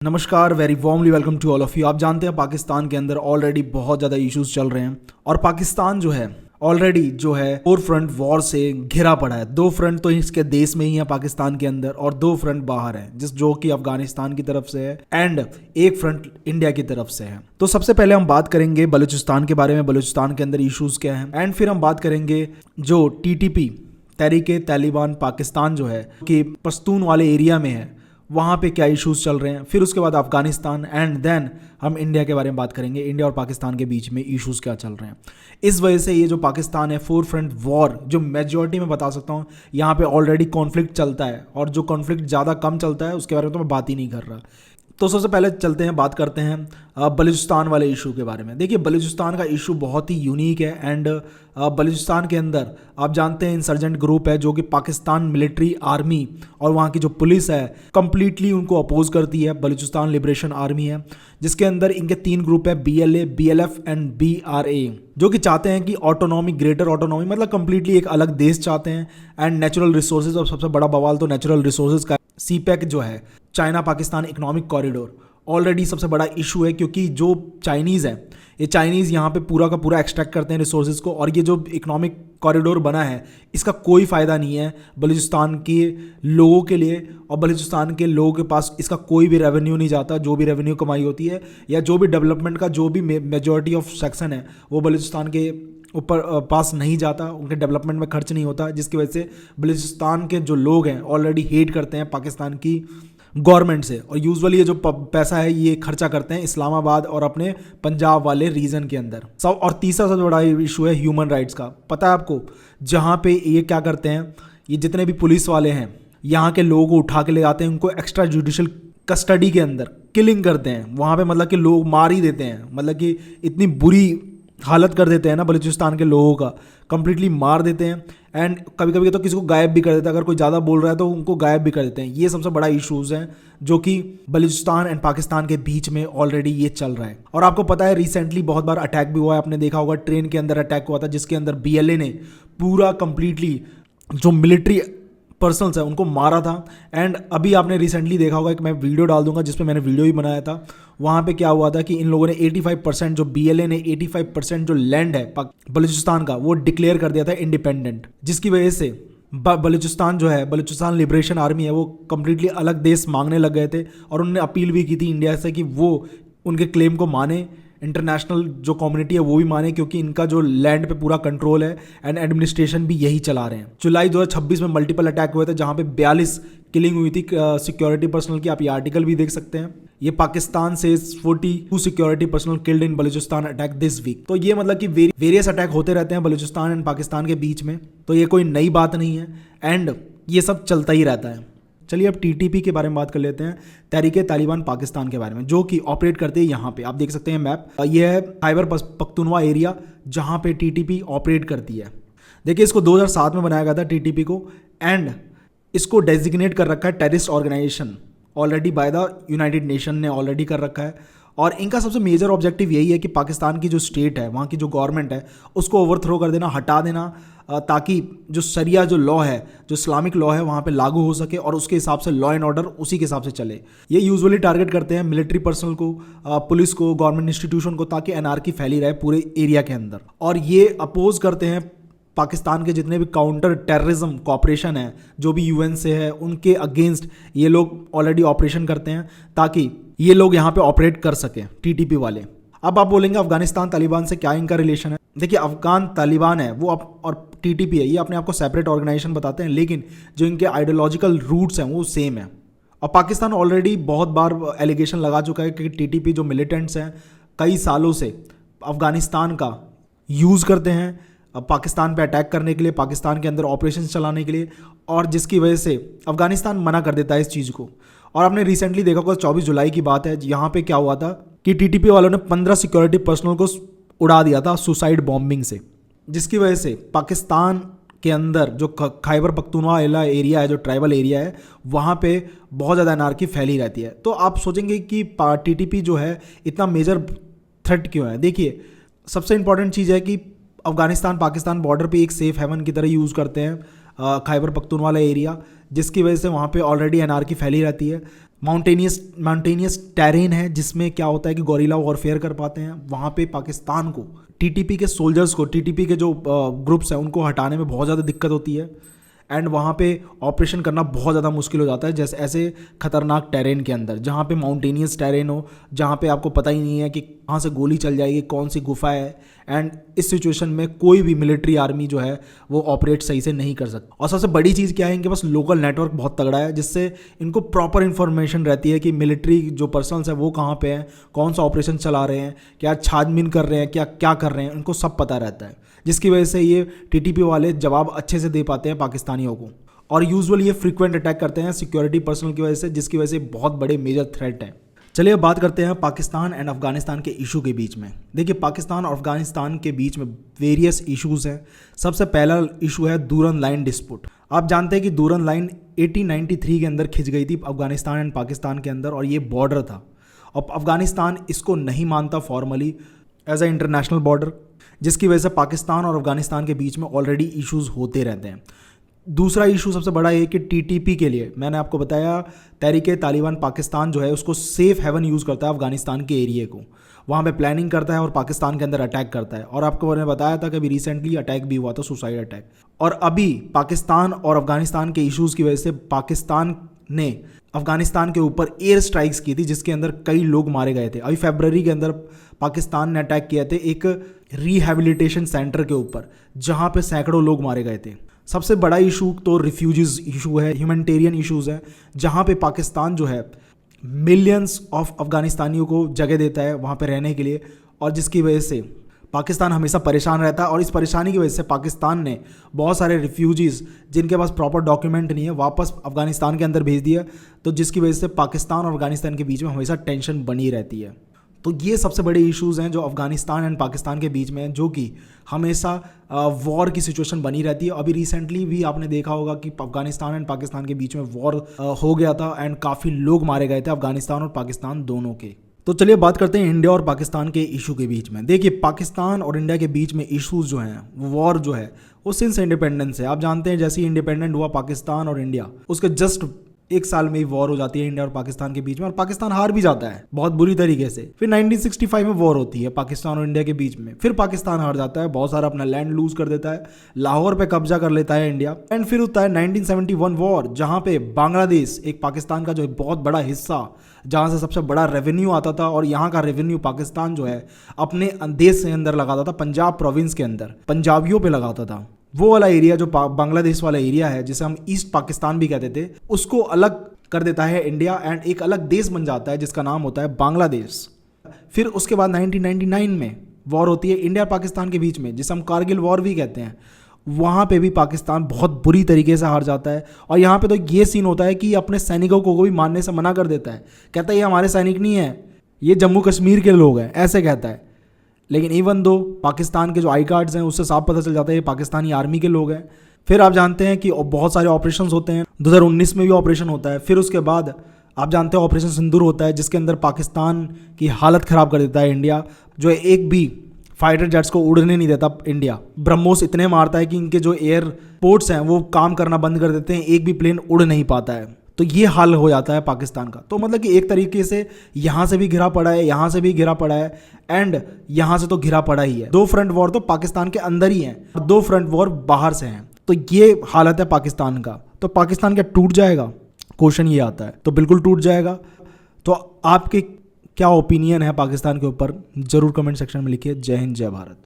नमस्कार, very warmly welcome to all of you. आप जानते हैं पाकिस्तान के अंदर ऑलरेडी बहुत ज़्यादा इश्यूज चल रहे हैं और पाकिस्तान जो है ऑलरेडी जो है 4 फ्रंट वॉर से घिरा पड़ा है। 2 फ्रंट तो इसके देश में ही है पाकिस्तान के अंदर और 2 फ्रंट बाहर है, जो कि अफगानिस्तान की तरफ से है एंड एक फ्रंट इंडिया की तरफ से है। तो सबसे पहले हम बात करेंगे बलूचिस्तान के बारे में, बलूचिस्तान के अंदर इश्यूज क्या हैं, एंड फिर हम बात करेंगे जो TTP तहरीके तालिबान पाकिस्तान जो है कि पश्तून वाले एरिया में है वहाँ पे क्या इश्यूज चल रहे हैं। फिर उसके बाद अफगानिस्तान एंड देन हम इंडिया के बारे में बात करेंगे, इंडिया और पाकिस्तान के बीच में इश्यूज क्या चल रहे हैं। इस वजह से ये जो पाकिस्तान है 4 फ्रंट वॉर, जो मेजॉरिटी में बता सकता हूँ यहाँ पे ऑलरेडी कॉन्फ्लिक्ट चलता है और जो कॉन्फ्लिक्ट ज़्यादा कम चलता है उसके बारे में तो मैं बात ही नहीं कर रहा। तो सबसे पहले चलते हैं, बात करते हैं बलूचिस्तान वाले इशू के बारे में। देखिए, बलूचिस्तान का इशू बहुत ही यूनिक है एंड बलूचिस्तान के अंदर आप जानते हैं इंसर्जेंट ग्रुप है जो कि पाकिस्तान मिलिट्री आर्मी और वहाँ की जो पुलिस है कंप्लीटली उनको अपोज करती है। बलूचिस्तान लिबरेशन आर्मी है जिसके अंदर इनके 3 ग्रुप है, BLA, BLF एंड BRA, जो कि चाहते हैं कि ऑटोनॉमी, ग्रेटर ऑटोनॉमी, मतलब कंप्लीटली एक अलग देश चाहते हैं एंड नेचुरल रिसोर्सेज। और सबसे बड़ा बवाल तो नेचुरल रिसोर्सेज का, CPEC जो है China Pakistan economic corridor already सबसे बड़ा इशू है, क्योंकि जो चाइनीज़ है ये चाइनीज़ यहाँ पे पूरा का पूरा एक्सट्रैक्ट करते हैं रिसोर्सेज को, और ये जो इकोनॉमिक कॉरिडोर बना है इसका कोई फ़ायदा नहीं है बलूचिस्तान के लोगों के लिए, और बलूचिस्तान के लोगों के पास इसका कोई भी रेवेन्यू नहीं जाता। जो भी रेवेन्यू कमाई होती है या जो भी डेवलपमेंट का जो भी मेजॉरिटी ऑफ सेक्शन है वो बलूचिस्तान के ऊपर पास नहीं जाता, उनके डेवलपमेंट में खर्च नहीं होता, जिसकी वजह से बलूचिस्तान के जो लोग हैं ऑलरेडी हेट करते हैं पाकिस्तान की गवर्नमेंट से। और यूजुअली ये जो पैसा है ये खर्चा करते हैं इस्लामाबाद और अपने पंजाब वाले रीजन के अंदर। सब और तीसरा सबसे बड़ा इशू है ह्यूमन राइट्स का। पता है आपको, जहाँ पे ये क्या करते हैं, ये जितने भी पुलिस वाले हैं यहाँ के लोगों को उठा के ले जाते हैं, उनको एक्स्ट्रा जुडिशल कस्टडी के अंदर किलिंग करते हैं वहाँ पे, मतलब कि लोग मार ही देते हैं, मतलब कि इतनी बुरी हालत कर देते हैं ना बलूचिस्तान के लोगों का, कंप्लीटली मार देते हैं एंड कभी कभी तो किसी को गायब भी कर देते हैं। अगर कोई ज़्यादा बोल रहा है तो उनको गायब भी कर देते हैं। ये सबसे बड़ा इश्यूज़ हैं जो कि बलूचिस्तान एंड पाकिस्तान के बीच में ऑलरेडी ये चल रहा है। और आपको पता है रिसेंटली बहुत बार अटैक भी हुआ है, आपने देखा होगा ट्रेन के अंदर अटैक हुआ था जिसके अंदर BLA ने पूरा कंप्लीटली जो मिलिट्री पर्सनल्स है उनको मारा था। एंड अभी आपने रिसेंटली देखा होगा कि मैं वीडियो डाल दूंगा जिसपे मैंने वीडियो ही बनाया था, वहाँ पे क्या हुआ था कि इन लोगों ने 85% जो BLA ने 85% जो लैंड है बलूचिस्तान का वो डिक्लेयर कर दिया था इंडिपेंडेंट, जिसकी वजह से बलूचिस्तान जो है, बलूचिस्तान लिबरेशन आर्मी है, वो कम्प्लीटली अलग देश मांगने लग गए थे और उन्होंने अपील भी की थी इंडिया से कि वो उनके क्लेम को माने, इंटरनेशनल जो कम्युनिटी है वो भी माने, क्योंकि इनका जो लैंड पे पूरा कंट्रोल है एंड एडमिनिस्ट्रेशन भी यही चला रहे हैं। जुलाई 2026 में मल्टीपल अटैक हुए थे जहां पे 42 किलिंग हुई थी सिक्योरिटी पर्सनल की। आप ये आर्टिकल भी देख सकते हैं। ये पाकिस्तान से 42 security personnel killed in Balochistan attack this week. तो ये मतलब कि वेरियस अटैक होते रहते हैं बलूचिस्तान एंड पाकिस्तान के बीच में, तो ये कोई नई बात नहीं है एंड ये सब चलता ही रहता है। चलिए अब TTP के बारे में बात कर लेते हैं, तहरीके तालिबान पाकिस्तान के बारे में, जो कि ऑपरेट करते हैं यहाँ पे। आप देख सकते हैं मैप, ये है खैबर पख्तूनवा एरिया जहाँ पे TTP ऑपरेट करती है। देखिए, इसको 2007 में बनाया गया था TTP को एंड इसको डेजिग्नेट कर रखा है terrorist organisation already by the United Nation ने ऑलरेडी कर रखा है। और इनका सबसे मेजर ऑब्जेक्टिव यही है कि पाकिस्तान की जो स्टेट है, वहाँ की जो गवर्नमेंट है, उसको ओवरथ्रो कर देना, हटा देना, ताकि जो शरिया जो लॉ है, जो इस्लामिक लॉ है वहाँ पे लागू हो सके और उसके हिसाब से लॉ एंड ऑर्डर उसी के हिसाब से चले। ये यूजुअली टारगेट करते हैं मिलिट्री पर्सनल को, पुलिस को, गवर्नमेंट इंस्टीट्यूशन को, ताकि एनार्की फैली रहे पूरे एरिया के अंदर। और ये अपोज करते हैं पाकिस्तान के जितने भी काउंटर टेररिज्म कॉपरेशन है, जो भी UN से है, उनके अगेंस्ट ये लोग ऑलरेडी ऑपरेशन करते हैं ताकि ये लोग यहाँ पे ऑपरेट कर सकें TTP वाले। अब आप बोलेंगे अफगानिस्तान तालिबान से क्या इनका रिलेशन है। देखिए, अफगान तालिबान है वो और TTP है, ये अपने आप को सेपरेट ऑर्गेनाइजेशन बताते हैं, लेकिन जो इनके आइडियोलॉजिकल रूट्स हैं वो सेम है। और पाकिस्तान ऑलरेडी बहुत बार एलिगेशन लगा चुका है कि TTP जो मिलिटेंट्स हैं कई सालों से अफगानिस्तान का यूज़ करते हैं पाकिस्तान पे अटैक करने के लिए, पाकिस्तान के अंदर ऑपरेशन चलाने के लिए, और जिसकी वजह से अफगानिस्तान मना कर देता है इस चीज़ को। और आपने रिसेंटली देखा होगा 24 जुलाई की बात है, यहाँ पे क्या हुआ था कि TTP वालों ने 15 सिक्योरिटी पर्सनल को उड़ा दिया था सुसाइड बॉम्बिंग से, जिसकी वजह से पाकिस्तान के अंदर जो खैबर पख्तूनवा एरिया है, जो ट्राइबल एरिया है, वहाँ पे बहुत ज़्यादा अनार्की फैली रहती है। तो आप सोचेंगे कि TTP जो है इतना मेजर थ्रेट क्यों है। देखिए, सबसे इंपॉर्टेंट चीज़ है कि अफगानिस्तान पाकिस्तान बॉर्डर पे एक सेफ हेवन की तरह यूज़ करते हैं खैबर पख्तूनवा एरिया, जिसकी वजह से वहाँ पे ऑलरेडी एनार्की फैली रहती है। माउंटेनियस टेरेन है जिसमें क्या होता है कि गोरिल्ला वॉरफेयर कर पाते हैं। वहाँ पे पाकिस्तान को टीटीपी के सोल्जर्स को, टीटीपी के जो ग्रुप्स हैं उनको हटाने में बहुत ज़्यादा दिक्कत होती है एंड वहाँ पे ऑपरेशन करना बहुत ज़्यादा मुश्किल हो जाता है, जैसे ऐसे खतरनाक टेरेन के अंदर जहाँ पे माउंटेनियस टेरेन हो, जहाँ पे आपको पता ही नहीं है कि कहाँ से गोली चल जाएगी, कौन सी गुफा है। एंड इस सिचुएशन में कोई भी मिलिट्री आर्मी जो है वो ऑपरेट सही से नहीं कर सकता। और सबसे बड़ी चीज़ क्या है, इनके पास लोकल नेटवर्क बहुत तगड़ा है जिससे इनको प्रॉपर इन्फॉर्मेशन रहती है कि मिलिट्री जो पर्सनल्स हैं वो कहाँ पे हैं, कौन सा ऑपरेशन चला रहे हैं, क्या छानबीन कर रहे हैं, क्या कर रहे हैं, इनको सब पता रहता है, जिसकी वजह से ये टीटीपी वाले जवाब अच्छे से दे पाते हैं पाकिस्तानियों को। और यूजुअली ये फ्रीक्वेंट अटैक करते हैं सिक्योरिटी पर्सनल की वजह से, जिसकी वजह से बहुत बड़े मेजर थ्रेट हैं। चलिए अब बात करते हैं पाकिस्तान एंड अफगानिस्तान के इशू के बीच में। देखिए पाकिस्तान और अफगानिस्तान के बीच में वेरियस इश्यूज हैं। सबसे पहला इशू है दूरन लाइन डिस्प्यूट। आप जानते हैं कि दूरन लाइन 1893 के अंदर खिंच गई थी अफगानिस्तान एंड पाकिस्तान के अंदर, और ये बॉर्डर था। और अफगानिस्तान इसको नहीं मानता formally as a international border, जिसकी वजह से पाकिस्तान और अफगानिस्तान के बीच में ऑलरेडी इश्यूज होते रहते हैं। दूसरा इशू सबसे बड़ा है कि टीटीपी के लिए मैंने आपको बताया, तहरीके तालिबान पाकिस्तान जो है उसको सेफ हेवन यूज़ करता है अफगानिस्तान के एरिए को, वहाँ पे प्लानिंग करता है और पाकिस्तान के अंदर अटैक करता है। और आपको मैंने बताया था कि अभी रिसेंटली अटैक भी हुआ था, सुसाइड अटैक। और अभी पाकिस्तान और अफगानिस्तान के इश्यूज़ की वजह से पाकिस्तान ने अफगानिस्तान के ऊपर एयर स्ट्राइक्स की थी, जिसके अंदर कई लोग मारे गए थे। अभी फरवरी के अंदर पाकिस्तान ने अटैक किए थे एक रिहैबिलिटेशन सेंटर के ऊपर, जहाँ पे सैकड़ों लोग मारे गए थे। सबसे बड़ा इशू तो रिफ्यूजीज इशू है, ह्यूमैनिटेरियन इशूज़ हैं, जहाँ पे पाकिस्तान जो है मिलियंस ऑफ अफगानिस्तानियों को जगह देता है वहाँ पे रहने के लिए, और जिसकी वजह से पाकिस्तान हमेशा परेशान रहता है। और इस परेशानी की वजह से पाकिस्तान ने बहुत सारे रिफ्यूजीज़ जिनके पास प्रॉपर डॉक्यूमेंट नहीं है वापस अफगानिस्तान के अंदर भेज दिया, तो जिसकी वजह से पाकिस्तान और अफगानिस्तान के बीच में हमेशा टेंशन बनी रहती है। तो ये सबसे बड़े इश्यूज़ हैं जो अफगानिस्तान एंड पाकिस्तान के बीच में हैं, जो कि हमेशा वॉर की सिचुएशन बनी रहती है। अभी रिसेंटली भी आपने देखा होगा कि अफगानिस्तान एंड पाकिस्तान के बीच में वॉर हो गया था एंड काफ़ी लोग मारे गए थे अफगानिस्तान और पाकिस्तान दोनों के। तो चलिए बात करते हैं इंडिया और पाकिस्तान के इशू के बीच में। देखिए पाकिस्तान और इंडिया के बीच में इश्यूज जो हैं, वॉर जो है वो सिंस इंडिपेंडेंस है। आप जानते हैं जैसे ही इंडिपेंडेंट हुआ पाकिस्तान और इंडिया, उसके जस्ट एक साल में ही वॉर हो जाती है इंडिया और पाकिस्तान के बीच में, और पाकिस्तान हार भी जाता है बहुत बुरी तरीके से। फिर 1965 में वॉर होती है पाकिस्तान और इंडिया के बीच में, फिर पाकिस्तान हार जाता है, बहुत सारा अपना लैंड लूज कर देता है, लाहौर पे कब्जा कर लेता है इंडिया। एंड फिर होता है 1971 वॉर, जहाँ पे बांग्लादेश एक पाकिस्तान का जो बहुत बड़ा हिस्सा, जहाँ से सबसे बड़ा रेवेन्यू आता था, और यहाँ का रेवेन्यू पाकिस्तान जो है अपने देश के अंदर लगाता था, पंजाब प्रोविंस के अंदर पंजाबियों पे लगाता था। वो वाला एरिया जो बांग्लादेश वाला एरिया है, जिसे हम ईस्ट पाकिस्तान भी कहते थे, उसको अलग कर देता है इंडिया एंड एक अलग देश बन जाता है जिसका नाम होता है बांग्लादेश। फिर उसके बाद 1999 में वॉर होती है इंडिया और पाकिस्तान के बीच में, जिसे हम कारगिल वॉर भी कहते हैं। वहाँ पे भी पाकिस्तान बहुत बुरी तरीके से हार जाता है, और यहाँ पे तो ये सीन होता है कि अपने सैनिकों को भी मारने से मना कर देता है, कहता है ये हमारे सैनिक नहीं है, ये जम्मू कश्मीर के लोग हैं, ऐसे कहता है। लेकिन इवन दो पाकिस्तान के जो आई कार्ड्स हैं उससे साफ पता चल जाता है ये पाकिस्तानी आर्मी के लोग हैं। फिर आप जानते हैं कि बहुत सारे ऑपरेशंस होते हैं, 2019 में भी ऑपरेशन होता है। फिर उसके बाद आप जानते हैं ऑपरेशन सिंदूर होता है, जिसके अंदर पाकिस्तान की हालत ख़राब कर देता है इंडिया, जो एक भी फाइटर जेट्स को उड़ने नहीं देता इंडिया। ब्रह्मोस इतने मारता है कि इनके जो एयरपोर्ट्स हैं वो काम करना बंद कर देते हैं, एक भी प्लेन उड़ नहीं पाता है। तो ये हाल हो जाता है पाकिस्तान का। तो मतलब कि एक तरीके से यहाँ से भी घिरा पड़ा है, यहाँ से भी घिरा पड़ा है, एंड यहाँ से तो घिरा पड़ा ही है। 2 फ्रंट वॉर तो पाकिस्तान के अंदर ही हैं, 2 फ्रंट वॉर बाहर से हैं। तो ये हालत है पाकिस्तान का। तो पाकिस्तान क्या टूट जाएगा? क्वेश्चन ये आता है। तो बिल्कुल टूट जाएगा। तो आपके क्या ओपिनियन है पाकिस्तान के ऊपर, ज़रूर कमेंट सेक्शन में लिखिए। जय हिंद, जय भारत।